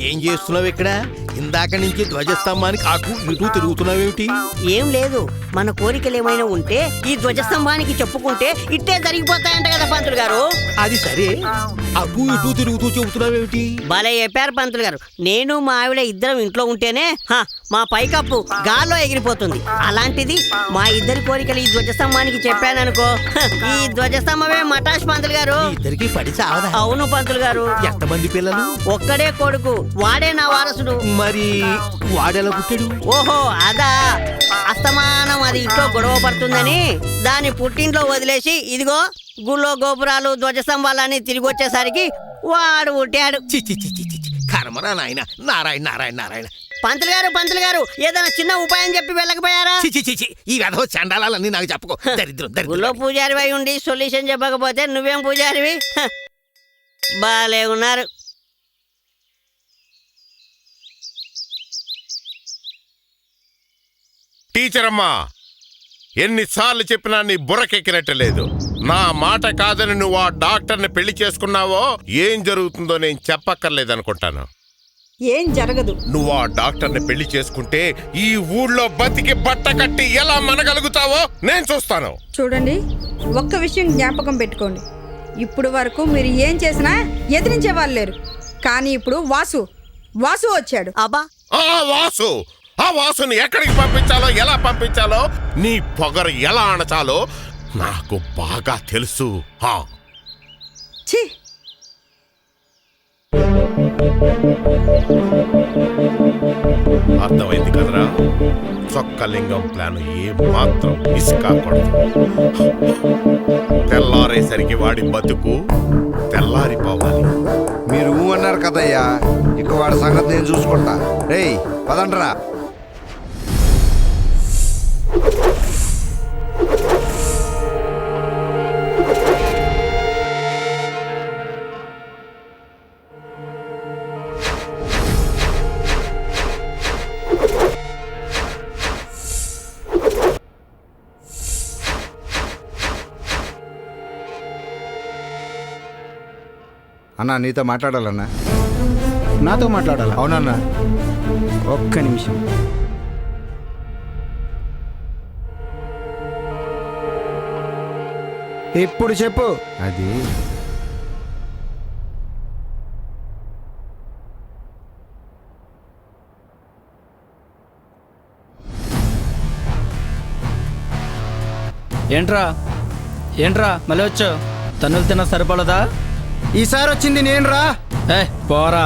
ఏం చేస్తున్నావు ఇక్కడ? ఇందాక నుంచి ధ్వజస్తంభానికి అటు ఇటు తిరుగుతున్నావేమిటి? ఏం లేదు, మన కోరికలు ఏమైనా ఉంటే ఈ ధ్వజస్తంభానికి చెప్పుకుంటే ఇట్టే జరిగిపోతాయంట కదా పంతులు గారు. అది సరే, అటు ఇటు తిరుగుతూ చెబుతున్నావేమిటి? భలే చెప్పారు పంతులు గారు. నేను మా ఆవిడ ఇద్దరం ఇంట్లో ఉంటేనే మా పైకప్పు గాల్లో ఎగిరిపోతుంది. అలాంటిది మా ఇద్దరి కోరికలు ఈ ధ్వజస్తంభానికి చెప్పాననుకో, ఈ ధ్వజస్తంభమే మటాష్ పంతులు గారు. ఇద్దరికి పడి చావదా? అవును పంతులు గారు. ఎంతమంది పిల్లలు? ఒక్కడే కొడుకు, వాడే నా వారసుడు. మరి వాడెలా పుట్టాడు? ఓహో అదా, అస్తమానం అది ఇంట్లో గొడవ పడుతుందని దాన్ని పుట్టింట్లో వదిలేసి ఇదిగో గుళ్ళో గోపురాలు ధ్వజస్తంభాలని తిరిగి వచ్చేసరికి వాడు పుట్టాడు. కర్మరా నాయన. నారాయణ నారాయణ నారాయణ. పంతులు గారు ఏదైనా చిన్న ఉపాయం చెప్పి వెళ్ళకపోయారా? ఈ వెధవ చండాలన్నీ నాకు చెప్పుకో. దరిద్రం. గుళ్ళో పూజారి అయి ఉండి సొల్యూషన్ చెప్పకపోతే నువ్వేం పూజారివి? బాలే ఉన్నారు. టీచర్ అమ్మా, ఎన్నిసార్లు చెప్పినా నీ బుర్రకెక్కినట్టు లేదు. నా మాట కాదని నువ్వు ఆ డాక్టర్ని పెళ్లి చేసుకున్నావో ఏం జరుగుతుందో నేను చెప్పక్కర్లేదనుకుంటాను. ఏం జరగదు. నువ్వు ఆ డాక్టర్ని పెళ్లి చేసుకుంటే ఈ ఊళ్ళో బతికి బట్ట కట్టి ఎలా మనగలుగుతావో నేను చూస్తాను. చూడండి, ఒక్క విషయం జ్ఞాపకం పెట్టుకోండి. ఇప్పుడు వరకు మీరు ఏం చేసినా ఎదిరించే వాళ్ళు లేరు. కానీ ఇప్పుడు వాసు వచ్చాడు. అబ్బా, ఆ వాసుని ఎక్కడికి పంపించాలో, ఎలా పంపించాలో, నీ పొగరు ఎలా అణచాలో నాకు బాగా తెలుసు. ఛీ, అర్థమైంది కదరా? చొక్కలింగం ప్లాన్ ఏ మాత్రం మిస్ కాకూడదు. తెల్లారేసరికి వాడి బతుకు తెల్లారిపోవాలి. మీరు అన్నారు కదయ్యా, ఇక వాడి సంగతి నేను చూసుకుంటా. రేయ్ పదండ్రా. అన్నా, నీతో మాట్లాడాలన్నా. నాతో మాట్లాడాలా? అవునన్నా. ఒక్క నిమిషం. ఇప్పుడు చెప్పు. అది ఏంట్రా మళ్ళీ వచ్చావు? తన్నులు తిన్నా సరిపడదా? ఈసారి వచ్చింది నేను రా. పోరా.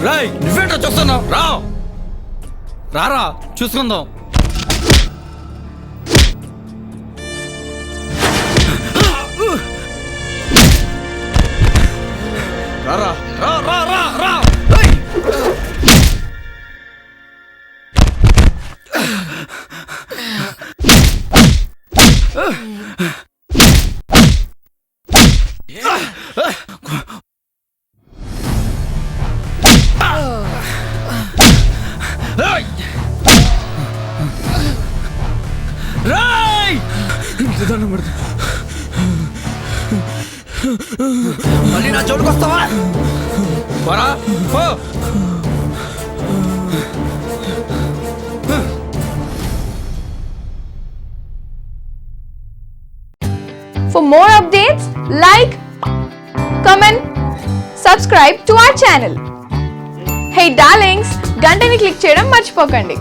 రాయ్, నువ్వేంటో చూస్తున్నావు? రారా చూసుకుందాం. మళ్ళీ నా చోటుకు వస్తావా? For more updates, like, comment, subscribe to our channel. Hey darlings, గంటని click చేయడం మర్చిపోకండి.